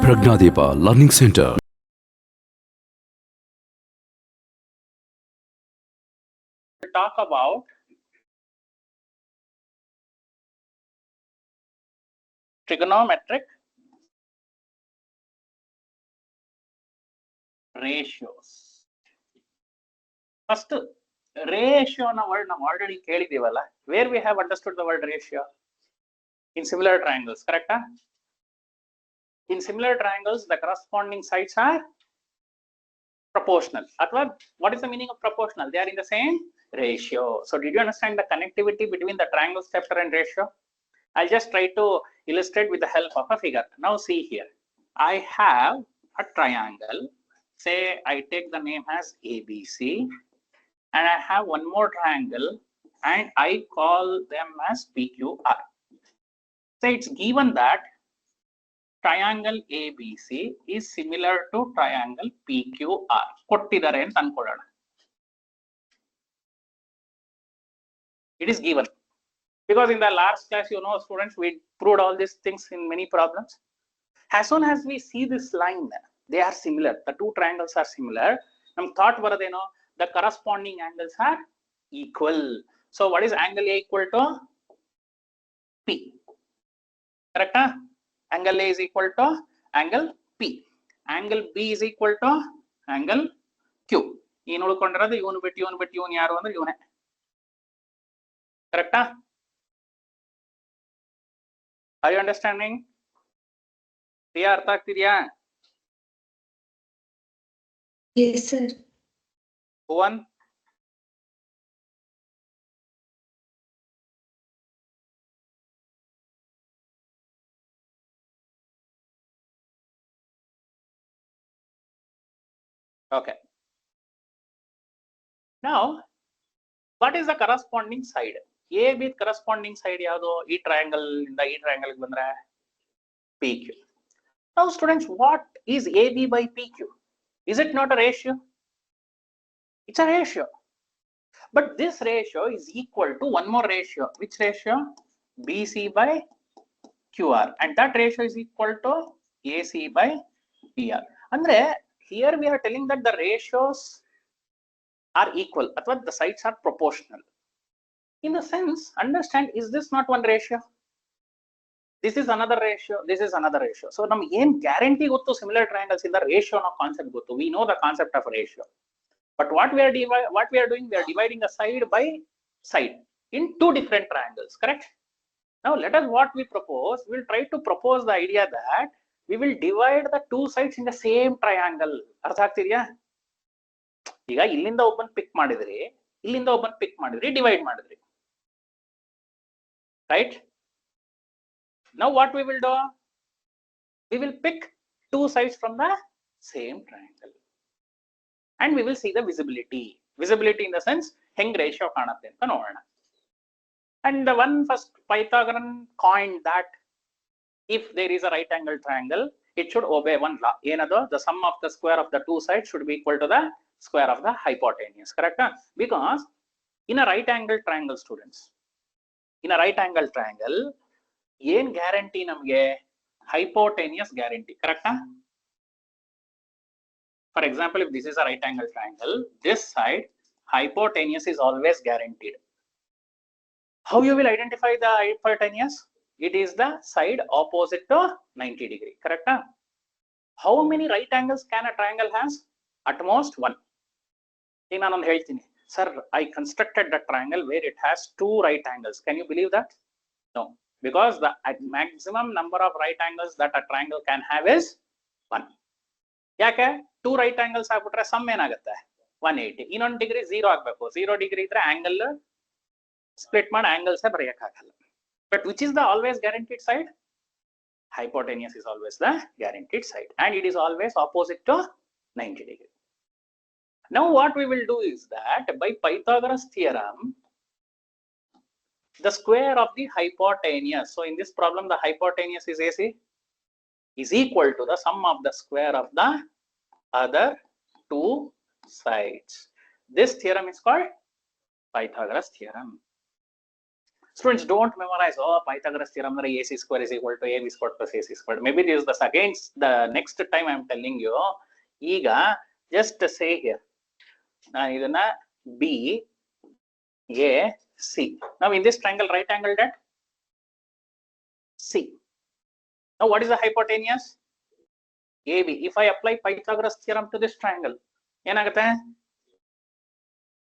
Pragnadeepa Learning Center. We'll talk about trigonometric ratios. First, ratio na word ನಾವು already ಕೇಳಿದೀವಲ್ಲ. Where we have understood the word ratio? In similar triangles, correct? In similar triangles, the corresponding sides are proportional. Athwa, what is the meaning of proportional? They are in the same ratio. So did you understand the connectivity between the triangles chapter and ratio? I'll just try to illustrate with the help of a figure. Now see here. I have a triangle. Say I take the name as ABC, and I have one more triangle and I call them as PQR. So it's given that triangle ABC is similar to triangle PQR. ಕೊಟ್ಟಿದ್ದಾರೆ ಅಂತ ಅನ್ಕೊಳ್ಳೋಣ. It is given. Because in the last class, you know, students, we proved all these things in many problems. As soon as we see this line, they are similar. The two triangles are similar. Nam thought baradeno, the corresponding angles are equal. So what is angle A equal to? P. Correct? Angle A is equal to angle P. Angle B is equal to angle Q. ಈ ನೋಡ್ಕೊಂಡಿರೋದು ಇವನು ಬಿಟ್ಟು ಇವನು ಯಾರು ಅಂದ್ರೆ ಇವನೇ. Correct? Are you understanding? ಅರ್ಥ ಆಗ್ತಿದ್ಯಾ? Yes, sir. One. Okay. Now, what is the corresponding side? AB corresponding side ಯಾವುದು? ಈ ಟ್ರಯಾಂಗಲ್ ಇಂದ ಈ ಟ್ರಯಾಂಗಲ್ ಬಂದ್ರೆ PQ. Now students, what is AB by PQ? Is it not a ratio? It's a ratio. But this ratio is equal to one more ratio. Which ratio? BC by QR. And that ratio is equal to AC by PR. Andre, here we are telling that the ratios are equal. Or the sides are proportional. In the sense, understand, is this not one ratio? This is another ratio. This is another ratio. So, nam yen guarantee gottu similar triangles in the ratio no concept gottu. We know the concept of ratio. But what we are doing, we are dividing a side by side in two different triangles. Correct? Now, let us what we propose. We will try to propose the idea that we will divide the two sides in the same triangle. ಅರ್ಥ ಆಗ್ತಿದ್ಯಾ? ಈಗ ಇಲ್ಲಿಂದ ಒಬ್ಬನ್ ಪಿಕ್ ಮಾಡಿದ್ರಿ, ಇಲ್ಲಿಂದ ಒಬ್ಬನ್ ಪಿಕ್ ಮಾಡಿದ್ರಿ, divide ಮಾಡಿದ್ರಿ. Right? Now what we will do? We will pick two sides from the same triangle. And we will see the visibility. Visibility in the sense, heng ratio kaanatte anta nodona. And the one first Pythagorean coined that if there is a right angle triangle, it should obey one law. Enado, the sum of the square of the two sides should be equal to the square of the hypotenuse. Correct? Because in a right angle triangle, students, in a right angle triangle, ಏನ್ guarantee ನಮಗೆ? hypotenuse guarantee. Correct? For example, if this is a right angle triangle, this side hypotenuse is always guaranteed. How you will identify the hypotenuse? It is the side opposite to 90 degree. Correct? How many right angles can a triangle has? At most one. ಈಗ ನಾನೊಂದು ಹೇಳ್ತೀನಿ, sir, I constructed the triangle where it has two right angles. Can you believe that? No. Because the maximum number of right angles that a triangle can have is 1. ಯಾಕೆ? 2 right angles ಆಗ್ಬಿಟ್ರೆ some ಏನಾಗುತ್ತೆ? 180. ಇನ್ನೊಂದು degree 0 ಆಗಬೇಕು. 0 degree ಇದ್ರೆ angle split ಮಾಡಿ angles ಬರೆಯಕ್ಕಾಗಲ್ಲ. But which is the always guaranteed side? Hypotenuse is always the guaranteed side, and it is always opposite to 90 degree. Now what we will do is that by Pythagoras theorem, the square of the hypotenuse, so in this problem the hypotenuse is AC, is equal to the sum of the square of the other two sides. This theorem is called Pythagoras theorem. Students, don't memorize, oh, Pythagoras theorem, AC square is equal to AB squared plus AC squared. Maybe this is the against the next time I'm telling you. Ega, just say here. Now, B, A, C. Now, in this triangle, right angled at C. Now, what is the hypotenuse? AB. If I apply Pythagoras theorem to this triangle,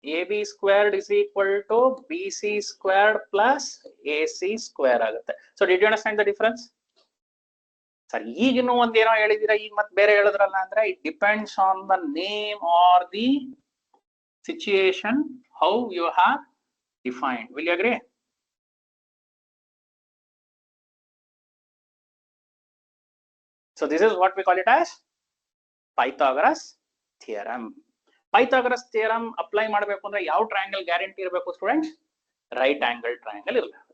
AB squared is equal to BC squared plus AC square ಆಗುತ್ತೆ. So did you understand the difference? Sir ಈಗಿನ್ನೂ ಒಂದೇನೋ ಹೇಳಿದಿರಾ, ಈಗ ಮತ್ತೆ ಬೇರೆ ಹೇಳಿದ್ರಲ್ಲ ಅಂದ್ರೆ it depends on the name or the situation how you have defined. Will you agree? So this is what we call it as Pythagoras theorem. Pythagoras theorem apply ಮಾಡಬೇಕು ಅಂದ್ರೆ ಯಾವ ಟ್ರಯಾಂಗಲ್ ಗ್ಯಾರಂಟಿ ಇರಬೇಕು ಸ್ಟೂಡೆಂಟ್ಸ್? ರೈಟ್ ಆಂಗಲ್ ಟ್ರಯಾಂಗಲ್ ಇರಬೇಕು.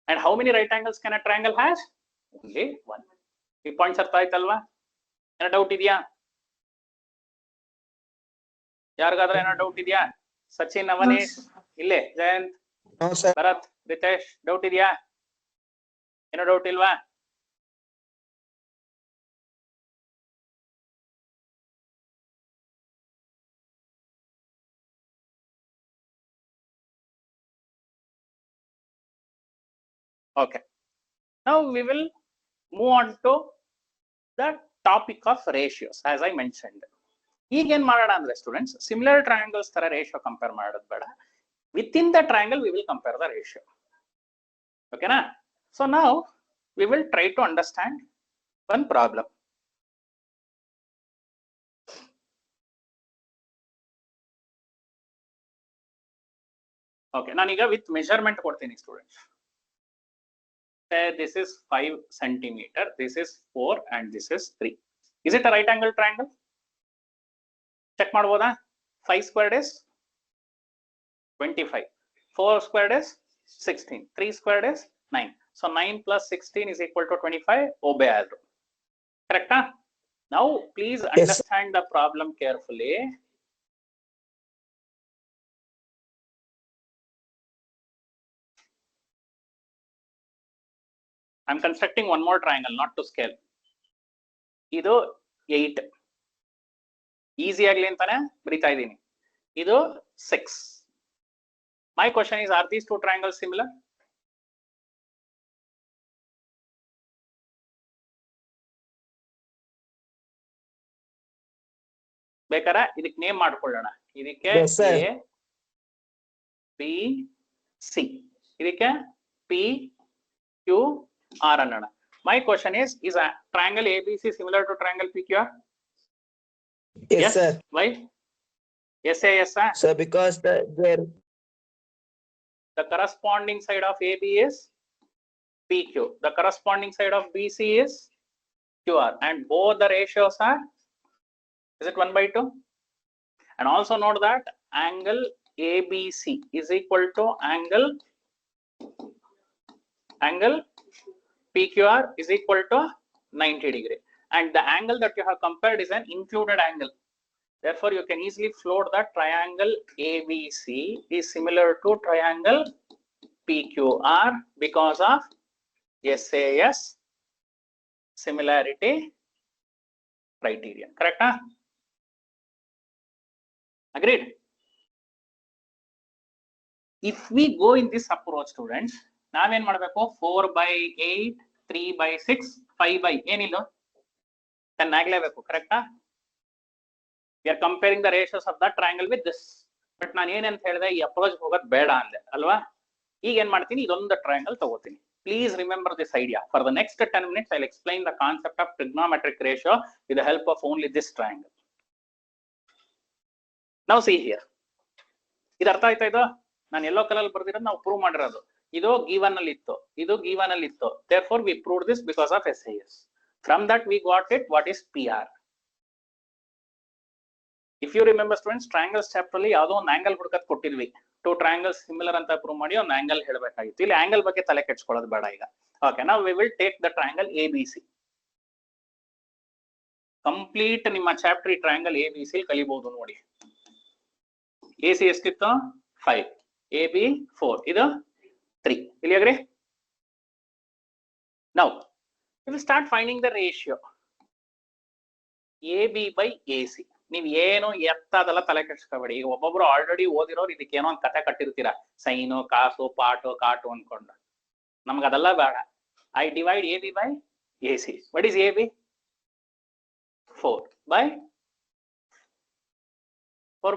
And how many right angles can a triangle has? Only one. ಈ points ಅರ್ಥ ಆಯ್ತಲ್ವಾ? ಏನೋ doubt ಇದೆಯಾ? ಯಾರಿಗಾದ್ರೂ ಏನೋ ಡೌಟ್ ಇದೆಯಾ? ಸಚಿನ್, ಅವನೀಶ್, ಇಲ್ಲೇ ಜಯಂತ್, ಭರತ್, ರಿತೇಶ್, ಡೌಟ್ ಇದೆಯಾ? ಏನೋ ಡೌಟ್ ಇಲ್ವಾ? Okay, now we will move on to the topic of ratios. As I mentioned, ಈಗ ಏನ್ ಮಾಡೋಣ ಅಂದ್ರೆ ಸ್ಟೂಡೆಂಟ್ಸ್, ಸಿಮಿಲರ್ ಟ್ರಯಾಂಗಲ್ಸ್ ತರ ರೇಷಿಯೋ ಕಂಪೇರ್ ಮಾಡೋದು ಬೇಡ. Within the triangle we will compare the ratio. Okay na? So now we will try to understand one problem. Okay, ನಾನೀಗ with measurement ಕೊಡ್ತೀನಿ students. This is 5 centimeter, this is 4 and this is 3. Is it a right angle triangle? Check ಮಾಡಬಹುದಾ? 5 squared is 25, 4 squared is 16, 3 squared is 9. So 9 plus 16 is equal to 25. Obey ಆದ್ರು. Correct? Now please understand the problem carefully. I'm constructing one more triangle, not to scale. ಇದು 8. Easy ಆಗಲಿ ಅಂತಾನೆ ಬರಿತಾ ಇದ್ದೀನಿ. ಇದು 6. My question is, are these two triangles similar? ಬೇಕಾರೆ ಇದಕ್ಕೆ name ಮಾಡ್ಕೊಳ್ಳೋಣ. ಇದಕ್ಕೆ A, B, C. ಇದಕ್ಕೆ P, Q, R ಅನ್ನೋಣ. My question is a triangle ABC similar to triangle PQR? Yes, sir. Why? Yes, yes, sir. Sir, because the corresponding side of AB is PQ. The corresponding side of BC is QR. And both the ratios are, is it 1/2? And also note that angle ABC is equal to angle PQR is equal to 90 degree. And the angle that you have compared is an included angle. Therefore, you can easily float that triangle ABC is similar to triangle PQR because of SAS similarity criterion. Correct? Huh? Agreed? If we go in this approach, students, ನಾವೇನ್ ಮಾಡಬೇಕು? 4/8, 3/6, 5 ಏನಿಲ್ಲ 10 ಆಗ್ಲೇಬೇಕು. ಕರೆಕ್ಟಾ? We are comparing the ratios of the triangle with this. But ನಾನು ಏನಂತ ಹೇಳಿದೆ, ಈ approach ಹೋಗೋದು ಬೇಡ ಅಂದೆ ಅಲ್ವಾ? ಈಗ ಏನ್ ಮಾಡ್ತೀನಿ, ಇದೊಂದು ಟ್ರಯಾಂಗಲ್ ತಗೋತೀನಿ. Please remember this idea. For the next 10 minutes, I'll explain the concept of trigonometric ratio with the help of only this triangle. Now see here. ಇದು ಅರ್ಥ ಆಯ್ತಾ? ಇದು ನಾನು ಯೆಲ್ಲೋ ಕಲರ್ ಬರ್ದಿರೋದು ನಾವು ಪ್ರೂವ್ ಮಾಡಿರೋದು. ಇದು ಗಿವನ್ ಅಲ್ಲಿ ಇತ್ತು, ಇದು ಗಿವನ್ ಅಲ್ಲಿ ಇತ್ತು. Therefore we proved this because of SAS. From that we got it what is PR. If you remember students, triangles chapter ಅಲ್ಲಿ ಯಾವುದೋ ಒಂದು ಆಂಗಲ್ ಹುಡುಕತ್ ಕೊಟ್ಟಿದ್ವಿ. 2 triangles similar ಅಂತ ಪ್ರೂವ್ ಮಾಡಿ ಒಂದು ಆಂಗಲ್ ಹೇಳಬೇಕಾಗಿತ್ತು. ಇಲ್ಲಿ ಆಂಗಲ್ ಬಗ್ಗೆ ತಲೆ ಕೆಡಿಸ್ಕೊಳ್ಳೋದು ಬೇಡ ಈಗ. Okay, now we will take the triangle ABC. Complete ನಿಮ್ಮ ಚಾಪ್ಟರ್ ಈ ಟ್ರಯಾಂಗಲ್ ABC ಕಲಿಬಹುದು ನೋಡಿ. AC ಎಷ್ಟಿತ್ತು? 5, AB 4, ಇದು 3. Will you agree? Now we will start finding the ratio AB by AC. ನೀವು ಏನು ಎತ್ತದಲ್ಲ ತಲೆ ಕೆಡ್ಸ್ಕೋಬೇಡಿ. ಈಗ ಒಬ್ಬೊಬ್ರು ಆಲ್ರೆಡಿ ಓದಿರೋರು ಇದಕ್ಕೇನೋ ಒಂದು ಕತೆ ಕಟ್ಟಿರ್ತೀರಾ, ಸೈನು ಕಾಸು ಪಾಟು ಕಾಟು ಅನ್ಕೊಂಡು. ನಮ್ಗೆ ಅದೆಲ್ಲ ಬೇಡ. I divide AB by AC. What is AB? 4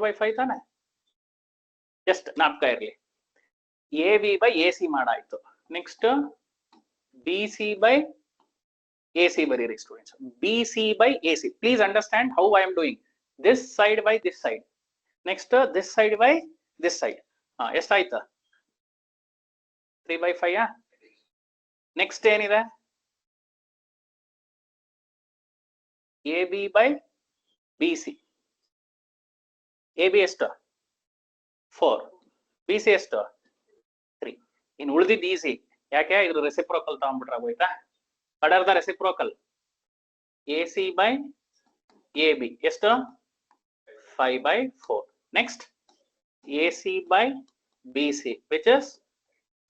by 5 ತಾನೆ. ಜಸ್ಟ್ ನಾಪ್ಕ ಇರ್ಲಿ. AB by AC ಮಾಡಾಯ್ತು. ನೆಕ್ಸ್ಟ್ BC by AC ಬರೀರಿ students. BC by AC. Please understand how I am doing. This side by this side. Next this side by this side. ಎಷ್ಟಾಯ್ತು? 3 by 5. Next ಏನಿದೆ? AB by BC. AB ಎಷ್ಟು? 4. BC ಎಷ್ಟು? 3. ಇನ್ನು ಉಳಿದಿದ್ದು easy. ಯಾಕೆ? ಇದ್ರ reciprocal ತಗೊಂಡ್ಬಿಟ್ರೆ ಆಗೋಯ್ತಾ? What are the reciprocal? AC by AB. ಎಷ್ಟು? 5 by 4. Next AC by BC, which is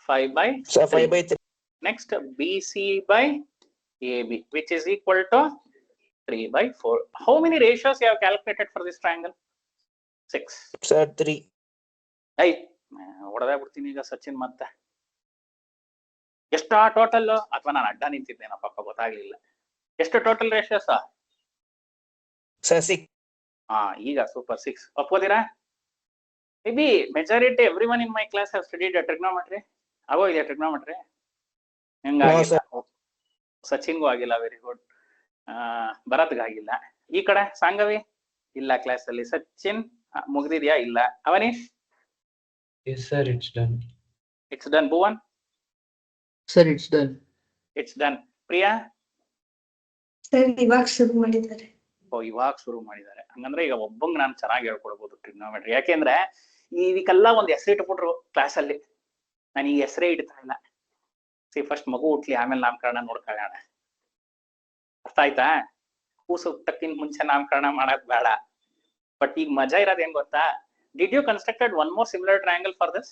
5 by 3. So 5 by 3. Next BC by AB, which is equal to 3 by 4. How many ratios you have calculated for this triangle? 6. Sir 3. Hey, ಹೊಡೆದೇ ಬಿಡ್ತೀನಿ ಈಗ ಸಚಿನ್ ಮತ್ತೆ. ಎಷ್ಟು total? ಅಥವಾ ನಾನು ಅಡ್ಡ ನಿಂತಿದ್ದೇನ ಪಾಪ ಗೊತ್ತಾಗ್ಲಿಲ್ಲ. ಎಷ್ಟು ಟೋಟಲ್ ರೇಷಿಯೋಸ್? Sir 6. ಈಗ ಸೂಪರ್ 6. ಒಪ್ಕೋತೀರಾ? Maybe majority everyone in my class have studied trigonometry. ಆಗೋ ಇದೆಯಾ ಟ್ರಿಗ್ನೋಮೆಟ್ರಿ? ಹೆಂಗಾಗಿಲ್ಲ? ಸಚಿನ್ಗೂ ಆಗಿಲ್ಲ. Very good. ಭರತ್ಗಾಗಿಲ್ಲ. ಈ ಕಡೆ ಸಾಂಗವಿ ಇಲ್ಲ ಕ್ಲಾಸ್ ಅಲ್ಲಿ. ಸಚಿನ್ ಮುಗ್ದಿದ್ಯಾ? ಇಲ್ಲ. Avanish? Yes, sir, it's done. It's done. Bhuvan? Sir, it's done. It's done. Priya? Sir ಇವಾಗ ಶುರು ಮಾಡಿದ್ದಾರೆ. ಇವಾಗ ಶುರು ಮಾಡಿದ್ದಾರೆ. ಹಂಗಂದ್ರೆ ಈಗ ಒಬ್ಬಂಗ್ ನಾನು ಚೆನ್ನಾಗಿ ಹೇಳ್ಕೊಡ್ಬೋದು ಟ್ರಿಗ್ನೋಮೆಟ್ರಿ. ಯಾಕೆಂದ್ರೆ ಇದಕ್ಕೆಲ್ಲ ಒಂದು ಹೆಸರು ಇಟ್ಬಿಟ್ರು ಕ್ಲಾಸ್ ಅಲ್ಲಿ. ನಾನು ಈ ಹೆಸರೇ ಇಡ್ತಾ ಇಲ್ಲ. ಫಸ್ಟ್ ಮಗು ಹುಟ್ಲಿ, ಆಮೇಲೆ ನಾಮಕರಣ ನೋಡ್ಕೊಳ್ಳೋಣ. ಅರ್ಥ ಆಯ್ತಾ? ಕೂಸು ಹುಟ್ಟಕ್ಕಿಂತ ಮುಂಚೆ ನಾಮಕರಣ ಮಾಡಕ್ ಬೇಡ. ಬಟ್ ಈಗ ಮಜಾ ಇರೋದು ಏನ್ ಗೊತ್ತಾ? Did you constructed one more similar triangle for this?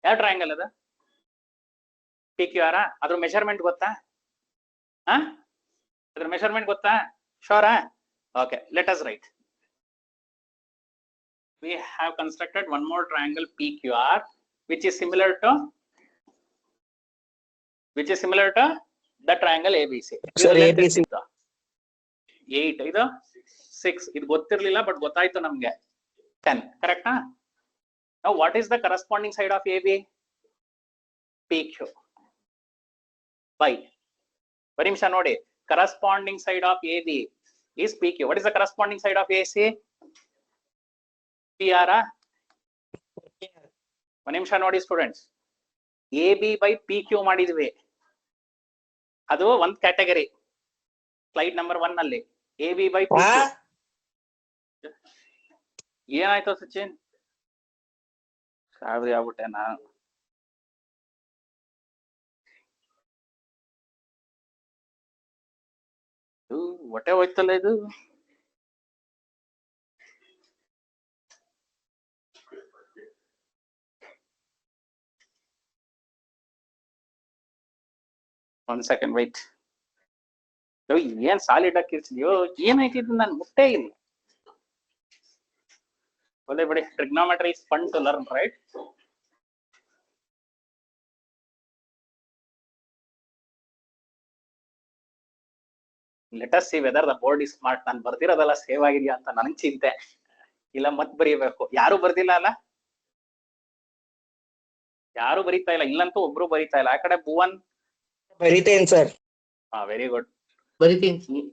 ಯಾವ ಟ್ರಯಾಂಗಲ್ ಅದ? PQR. ಅದ್ರ ಮೆಷರ್ಮೆಂಟ್ ಗೊತ್ತಾ? ಅದ್ರ ಮೆಷರ್ಮೆಂಟ್ ಗೊತ್ತಾ? ಶೋರಾ? Okay, let us write. We have constructed one more triangle PQR, which is similar to the triangle ABC. Sir ABC. 8. ಇದು 6. ಇದು ಗೊತ್ತಿರ್ಲಿಲ್ಲ but ಗೊತ್ತಾಯ್ತು ನಮ್ಗೆ. 10. ಕರೆಕ್ಟಾ? Now what is the corresponding side of AB? PQ. By. ಒಂದು ನಿಮಿಷ ನೋಡಿ. Corresponding side of AB is PQ. What is the corresponding side of AC? PR. ಒಂದು ನಿಮಿಷ ನೋಡಿ ಸ್ಟೂಡೆಂಟ್ಸ್. AB by PQ ಮಾಡಿದ್ವಿ. ಅದು ಒಂದ್ ಕ್ಯಾಟಗರಿ. ಸ್ಲೈಡ್ ನಂಬರ್ 1 ನಲ್ಲಿ AB by PQ. ಏನಾಯ್ತು ಸಚಿನ್? ಸಾವಿರ ಆಗ್ಬಿಟ್ಟೆ ನಾನು. ಹೊಟ್ಟೆ ಹೋಯ್ತಲ್ಲ ಇದು. ಒಂದ್ ಸೆಕೆಂಡ್ ವೈಟ್. ಏನ್ ಸಾಲಿಡ್ ಹಾಕಿರ್ಸಿದ್ಯೋ? ಏನಾಯ್ತಿದ್? ನನ್ ಮುಟ್ಟೆ ಇಲ್ಲ. ಒಳ್ಳೆ ಬಿಡಿ. Trigonometry is fun to learn, right? Let us see whether the board is smart. ನಾನು ಬರ್ದಿರೋದೆಲ್ಲ ಸೇವ್ ಆಗಿದ್ಯಾ ಅಂತ ನನಗ್ ಚಿಂತೆ. ಇಲ್ಲ ಮತ್ ಬರೀಬೇಕು. ಯಾರು ಬರ್ದಿಲ್ಲ ಅಲ್ಲ? ಯಾರು ಬರೀತಾ ಇಲ್ಲ. ಇಲ್ಲಂತೂ ಒಬ್ರು ಬರೀತಾ ಇಲ್ಲ. ಆ ಕಡೆ ಭುವನ್ ಬರೀತೇನ್ ಸರ್. Very good. ಬರೀತೀನಿ.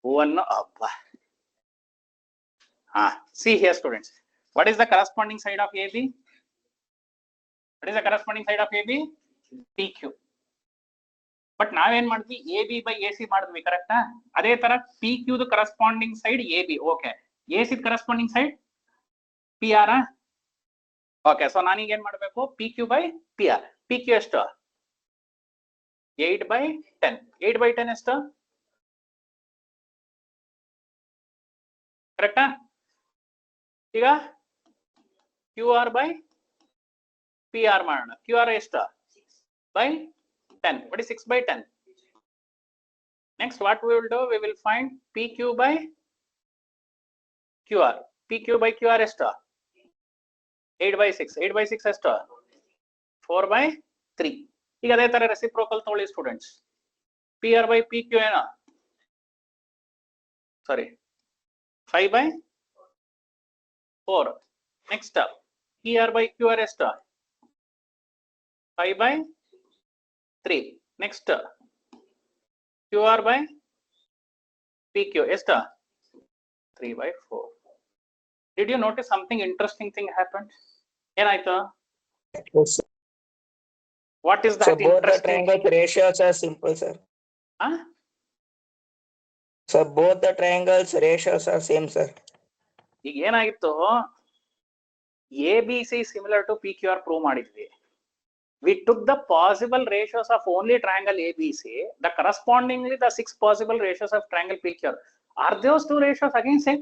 ಭುವನ್ ಅಬ್ಬ. See here students, what is the corresponding side of AB? What is the corresponding side of AB? PQ. But ನಾವೇನ್ ಮಾಡಿದ್ವಿ? AB by AC ಮಾಡಿದ್ವಿ. ಕರೆಕ್ಟಾ? ಅದೇ ತರ PQ ದು corresponding side AB. Okay. AC corresponding side PR. Okay. So ನಾನೀಗ ಏನ್ ಮಾಡ್ಬೇಕು? PQ by PR. PQ ಎಷ್ಟು? 8 by 10. 8 by 10 ಎಷ್ಟು? ಕರೆಕ್ಟಾ? ಈಗ QR by ಪಿ ಆರ್ ಮಾಡೋಣ. ಕ್ಯೂ ಆರ್ ಎಷ್ಟು by 10. What is 6 by 10? Next, what we will do, we will find PQ by QR. PQ by QR is 8 by 6. 8 by 6 is 4 by 3. ಈಗ ಅದೇ ತರ reciprocal ತಗೊಳ್ಳಿ students. PR by PQ ಏನೋ ಸಾರಿ 5 by 4. Next, PR by QR is 5 by 3. Next, QR by PQ is 3 by 4. Did you notice something interesting thing happened? Enaita? Yes, sir. What is So that both the interesting? triangle ratios are simple, sir. Huh? So both the triangles ratios are same, sir. ಈಗ ಏನಾಗಿತ್ತು, ABC similar to PQR prove ಮಾಡಿದ್ವಿ. We took the possible ratios of only triangle ABC, the correspondingly the 6 possible ratios of triangle PQR. Are those two ratios again same?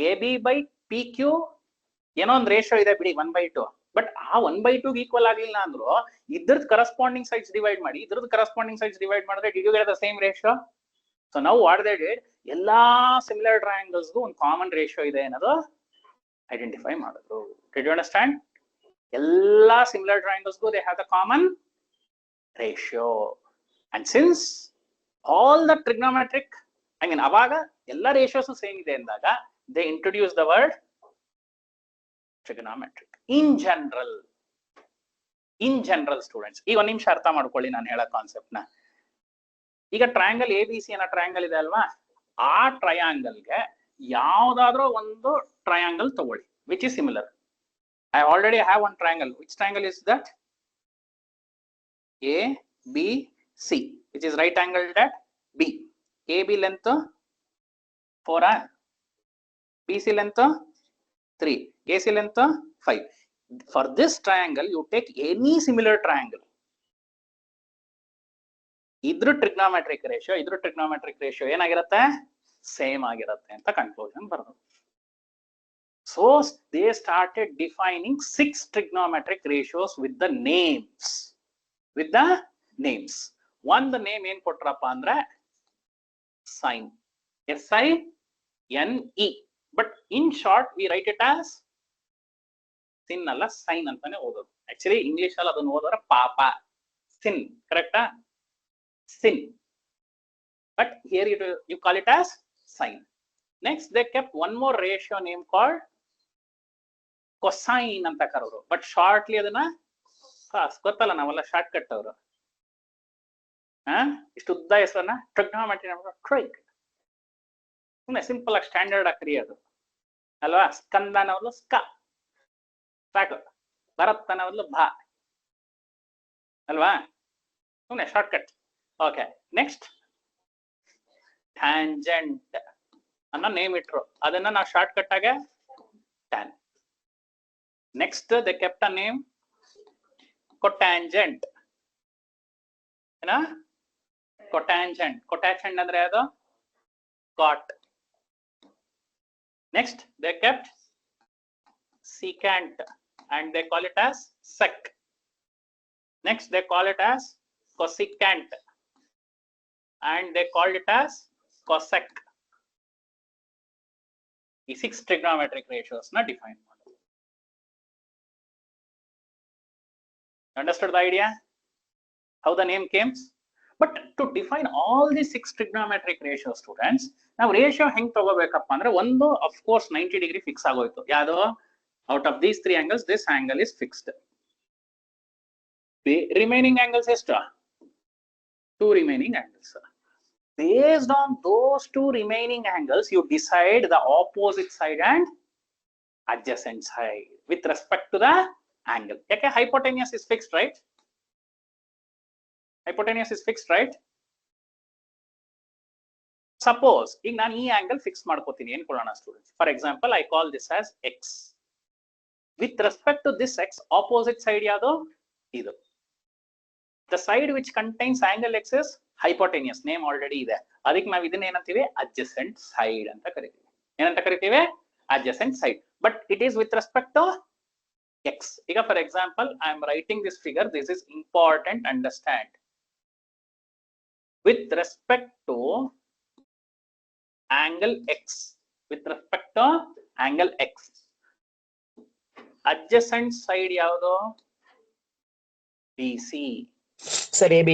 AB by PQ ಏನೋ ಒಂದು ratio ಇದೆ ಬಿಡಿ 1/2, but ಆ 1/2 equal ಆಗಿಲ್ಲ ಅಂದ್ರು ಇದ್ರದ್ದು corresponding sides divide ಮಾಡಿ ಇದ್ರದ್ದು ಕರೆಸ್ಪಾಂಡಿಂಗ್ ಸೈಡ್ಸ್ ಡಿವೈಡ್ ಮಾಡಿದ್ರೆ did you get the same ratio? So ನಾವು ವಾಟ್ ದೇ ಡಿಡ್, ಎಲ್ಲಾ ಸಿಮಿಲರ್ ಟ್ರಯಾಂಗಲ್ಸ್ಗೂ ಒಂದು ಕಾಮನ್ ರೇಷಿಯೋ ಇದೆ ಅನ್ನೋದು ಐಡೆಂಟಿಫೈ ಮಾಡಿದ್ರು. Did you understand? ಎಲ್ಲಾ ಸಿಮಿಲರ್ ಟ್ರಯಾಂಗಲ್ಸ್ಗೂ they have the common ratio. And since all the trigonometric ಅವಾಗ ಎಲ್ಲ ರೇಷಿಯೋಸ್ ಸೇಮ್ ಇದೆ ಅಂದಾಗ they introduce the word trigonometric. In general students ಈಗ ಒಂದ್ ನಿಮಿಷ ಅರ್ಥ ಮಾಡ್ಕೊಳ್ಳಿ ನಾನು ಹೇಳೋ ಕಾನ್ಸೆಪ್ಟ್ ನ. ಈಗ ಟ್ರಯಾಂಗಲ್ ABC ಅನ್ನೋ ಟ್ರಯಾಂಗಲ್ ಇದೆ ಅಲ್ವಾ, ಆ ಟ್ರಯಾಂಗಲ್ಗೆ ಯಾವ್ದಾದ್ರೂ ಒಂದು ಟ್ರಯಾಂಗಲ್ ತಗೊಳ್ಳಿ which is similar. I already have one triangle. Which triangle is that? ABC, which is right angled at B. AB length 4, BC length 3, AC length 5. For this triangle, you take any similar triangle. Idru trigonometric ratio ಏನಾಗಿರುತ್ತೆ, same ಆಗಿರುತ್ತೆ ಅಂತ conclusion ಬರೋದು. So they started defining 6 trigonometric ratios with the names. One the name ಏನ್ ಕೊಟ್ರಪ್ಪ ಅಂದ್ರೆ sine, SINE. But in short we write it as sin ಅಲ್ಲ sine ಅಂತಾನೆ ಓದೋದು. Actually English ಅಲ್ಲಿ ಅದನ್ನ ಓದೋರ ಪಾಪ, sin, ಕರೆಕ್ಟಾ? sin. But here you call it as sine. Next they kept one more ratio name called cosine ಅಂತ ಕರೋರು. But shortly ಅದನ್ನ ಗೊತ್ತಲ್ಲ, ನಾವೆಲ್ಲ ಶಾರ್ಟ್ ಕಟ್ ಅವರು ಇಷ್ಟು ಉದ್ದ ಹೆಸರನ್ನ ಟ್ರಿಗ್ನೋಮೆಟ್ರಿ ಟ್ರಿಗ್, ಸುಮ್ಮನೆ ಸಿಂಪಲ್ ಆಗಿ ಸ್ಟ್ಯಾಂಡರ್ಡ್ ಆಗಿ ಕರಿಯೋದು ಅಲ್ವಾ. ಸ್ಕಂದ ಅನ್ನೋದು ಸ್ಕ ಸಾಕು, ಭರತ್ ಅನ್ನೋದು ಭಾ ಅಲ್ವಾ, ಸುಮ್ಮನೆ short cut. Okay, next tangent ಅನ್ನೋ ನೇಮ್ ಇಟ್ರು, ಅದನ್ನ ನಾವು ಶಾರ್ಟ್ ಕಟ್ ಆಗಿ tan. Next they kept a name cotangent. Cotangent ಅಂದ್ರೆ ಅದು cot. Next they kept secant and they call it as sec. Next they call it as cosecant and they called it as cosec. ಈ 6 trigonometric ratios na define ಮಾಡಿ. Understood the idea? How the name came? But to define all these 6 trigonometric ratios, students, now ratio heng ತಗೋಬೇಕಪ್ಪ ಅಂದ್ರೆ ಒಂದು of course 90 degree fix ಆಗೋಯ್ತು. ಯಾವುದು? Out of these 3 angles, this angle is fixed. The remaining angles ಎಷ್ಟು? 2 remaining angles. Based on those 2 remaining angles, you decide the opposite side and adjacent side with respect to the angle. Okay, hypotenuse is fixed, right? Hypotenuse is fixed, right? Suppose ಈಗ ನಾನು ಈ angle fix ಮಾಡ್ಕೋತೀನಿ ಅನ್ಕೊಳ್ಳೋಣ students. For example, I call this as x. With respect to this x, opposite side ಯಾವುದು? ಇದು. The side which contains angle x is hypotenuse. Name already ಇದೆ. ಅದಕ್ಕೆ ನಾವು ಇದನ್ನ ಏನಂತೀವಿ? Adjacent side ಅಂತ ಕರಿತೀವಿ. ಏನಂತ ಕರಿತೀವಿ? Adjacent side. But it is with respect to x. For example, I am writing this figure. This is important. Understand. With respect to angle x. With respect to angle x. Adjacent side ಯಾವುದು? BC. Sir, AB.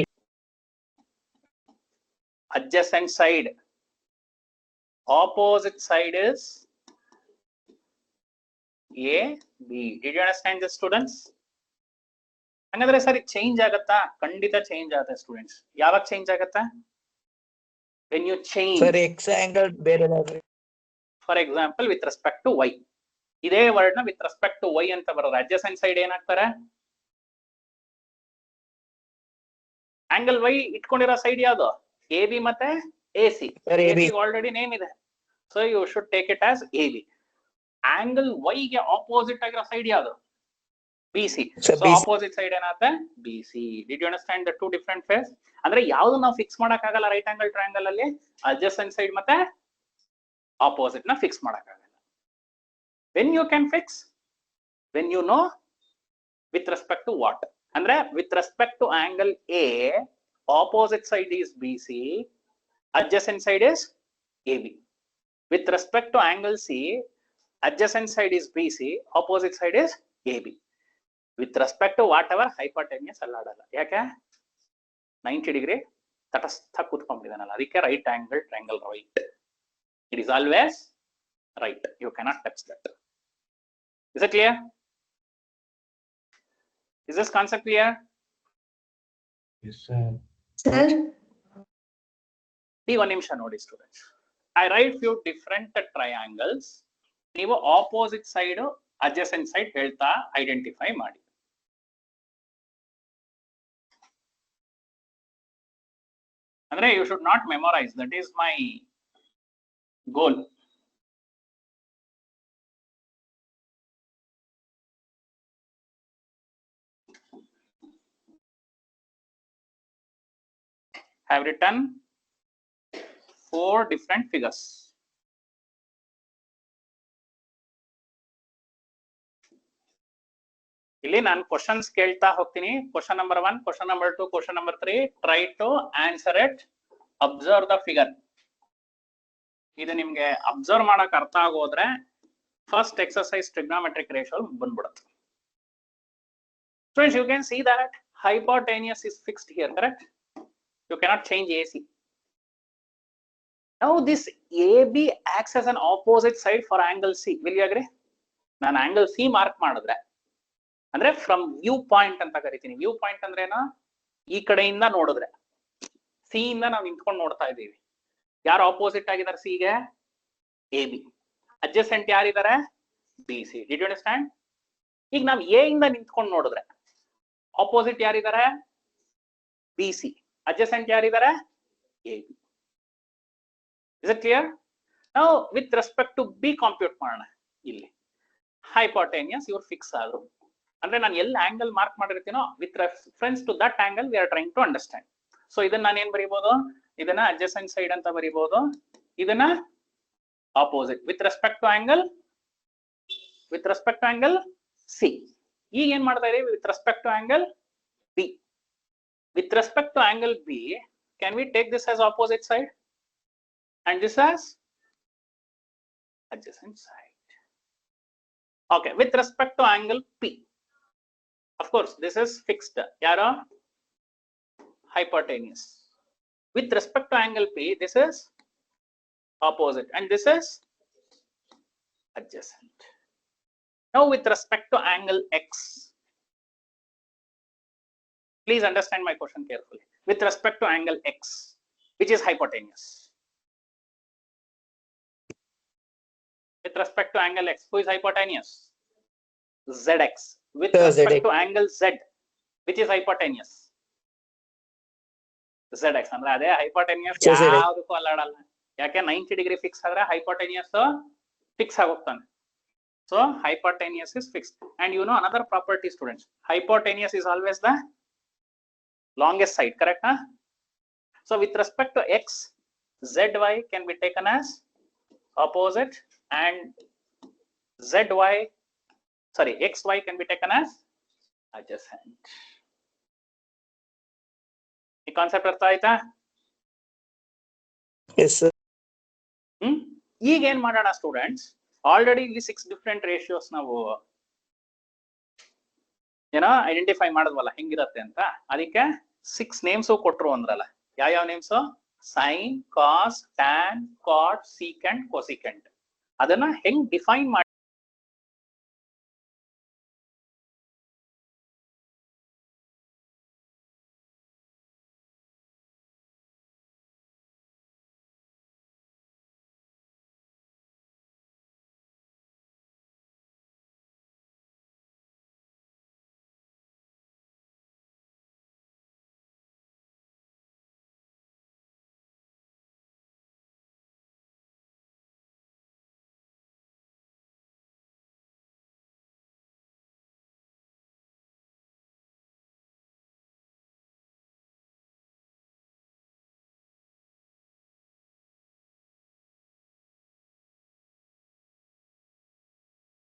Adjacent side. Opposite side is AB. Did you understand this, students? ಹಂಗಂದ್ರೆ ಸರಿ change ಆಗತ್ತಾ? ಖಂಡಿತ change ಆಗುತ್ತೆ students. ಯಾವಾಗ change ಆಗತ್ತಾ? When you change. Sir, X angle ಬೇರೆ For example, with respect to y. ಇದೇ ವರ್ಡ್ ನ with respect to y ಅಂತ ಬರೋದು. adjacent side ಏನಾಗ್ತಾರೆ? angle y ಇಟ್ಕೊಂಡಿರೋ ಸೈಡ್ ಯಾವುದು? AB ಮತ್ತೆ AC. AC ಆಲ್ರೆಡಿ ನೇಮ್ ಇದೆ. So you should take it as AB. angle y ಗೆ ಆಪೋಸಿಟ್ ಆಗಿರೋ ಸೈಡ್ ಯಾವುದು? BC. So opposite side ಏನಾಗುತ್ತೆ? BC. Did you understand the two different phase? ಅಂದ್ರೆ ಯಾವುದು ನಾವು ಫಿಕ್ಸ್ ಮಾಡಕ್ ಆಗಲ್ಲ ರೈಟ್ ಆಂಗಲ್ ಟ್ರಯಾಂಗಲ್ ಅಲ್ಲಿ? adjacent side ಮತ್ತೆ opposite ನ ಫಿಕ್ಸ್ ಮಾಡಕ್ ಆಗಲ್ಲ. When you can fix? When you know with respect to what? ಅಂದ್ರೆ with respect to angle A, opposite side is BC, adjacent side is AB. With respect to angle C, adjacent side is BC, opposite side is AB. With respect to whatever hypotenuse ಅಲ್ಲಾಡಲ್ಲ. ಯಾಕೆ? 90 degree ತಟಸ್ಥ ಕೂತ್ಕೊಂಡಿದ್ದಾನಲ್ಲ, ಅದಕ್ಕೆ right angle triangle right. It is always right. You cannot touch that. Is it clear? Is this concept clear? Yes, sir. Sir, ಈ ಒಂದು ನಿಮಿಷ ನೋಡಿ students. I write few different triangles. ನೀವು opposite side adjacent side ಹೇಳ್ತಾ identify ಮಾಡಿ. ಅಂದ್ರೆ you should not memorize. That is my goal. Have written 4 different figures. ಇಲ್ಲಿ ನಾನು ಕ್ವಶನ್ಸ್ ಕೇಳ್ತಾ ಹೋಗ್ತೀನಿ. Question number 1, question number 2, question number 3. Try to answer it. Observe the figure. ಇದು ನಿಮ್ಗೆ observe ಮಾಡಕ್ ಅರ್ಥ ಆಗೋದ್ರೆ ಫಸ್ಟ್ ಎಕ್ಸರ್ಸೈಸ್ ಟ್ರಿಗ್ನೋಮೆಟ್ರಿಕ್ ರೇಷಿಯೋ ಬಂದ್ಬಿಡುತ್ತೆ. Friends, you can see that hypotenuse is fixed here, correct? You cannot change AC. Now this AB acts as an opposite side for angle C. Will you agree? ನಾನು angle C mark ಮಾಡಿದ್ರೆ ಅಂದ್ರೆ from view point ಅಂತ ಕರಿತೀನಿ. View point ಅಂದ್ರೆ ಏನೋ ಈ ಕಡೆಯಿಂದ ನೋಡಿದ್ರೆ ಸಿ ಇಂದ ನಾವು ನಿಂತ್ಕೊಂಡು ನೋಡ್ತಾ ಇದ್ದೀವಿ. ಯಾರು ಆಪೋಸಿಟ್ ಆಗಿದ್ದಾರೆ ಸಿ ಗೆ? AB. ಅಡ್ಜಸೆಂಟ್ ಯಾರಿದ್ದಾರೆ? BC. Did you understand? ಈಗ ನಾವು ಎ ಇಂದ ನಿಂತ್ಕೊಂಡು ನೋಡಿದ್ರೆ ಆಪೋಸಿಟ್ ಯಾರಿದ್ದಾರೆ? BC. ಅಡ್ಜಸೆಂಟ್ ಯಾರಿದ್ದಾರೆ? AB. Is it clear? Now with respect to B compute ಮಾಡೋಣ. ಇಲ್ಲಿ hypotenuse ಇವ್ರು ಫಿಕ್ಸ್ ಆದ್ರು ಅಂದ್ರೆ ನಾನು ಎಲ್ಲಿ ಆಂಗಲ್ ಮಾರ್ಕ್ ಮಾಡಿರ್ತೀನೋ with reference to that angle we are trying to understand. So ಇದನ್ನ ನಾನು ಏನ್ ಬರೀಬಹುದು? ಇದನ್ನ ಅಡ್ಜಸೆಂಟ್ ಸೈಡ್ ಅಂತ ಬರೀಬಹುದು, ಇದನ್ನ opposite with respect to angle C. ಈಗ ಏನ್ ಮಾಡ್ತಾ ಇದೀವಿ? With respect to angle B. With respect to angle B, can we take this as opposite side and this as adjacent side? Okay, with respect to angle P, of course this is fixed. Yaro? Hypotenuse. With respect to angle P, this is opposite and this is adjacent. Now with respect to angle X, please understand my question carefully. With respect to angle X, which is hypotenuse, with respect to angle X, who is hypotenuse? ZX. With respect to angle Z, which is hypotenuse? ZX. ಅಂದ್ರೆ ಅದೇ hypotenuse ಯಾವುದಕ್ಕೂ ಅಲ್ಲಾಡಲ್ಲ. ಯಾಕೆ? 90 degree fix ಆದ್ರೆ hypotenuse fix ಆಗೋಗ್ತಾನೆ. So hypotenuse is fixed. And you know another property, students. Hypotenuse is always the longest side, correct? Huh? So with respect to X, ZY can be taken as opposite and ZY sorry, xy can be taken as adjacent. ಈ concept ಅರ್ಥ ಆಯ್ತಾ? Yes, sir. ಈಗ ಏನ್ ಮಾಡೋಣ students, already ಇಲ್ಲಿ 6 different ratios ನಾವು ಏನೋ identify ಮಾಡಿದ್ವಲ್ಲ ಹೆಂಗಿರತ್ತೆ ಅಂತ. ಅದಕ್ಕೆ 6 ನೇಮ್ಸ್ ಕೊಟ್ರು ಅಂದ್ರಲ್ಲ, ಯಾವ ನೇಮ್ಸ್? ಸೈನ್, ಕಾಸ್, ಟ್ಯಾನ್, ಕಾಟ್, ಸೀಕೆಂಟ್, ಕೊಸಿಕೆಂಟ್. ಅದನ್ನ ಹೆಂಗ್ ಡಿಫೈನ್ ಮಾಡಿ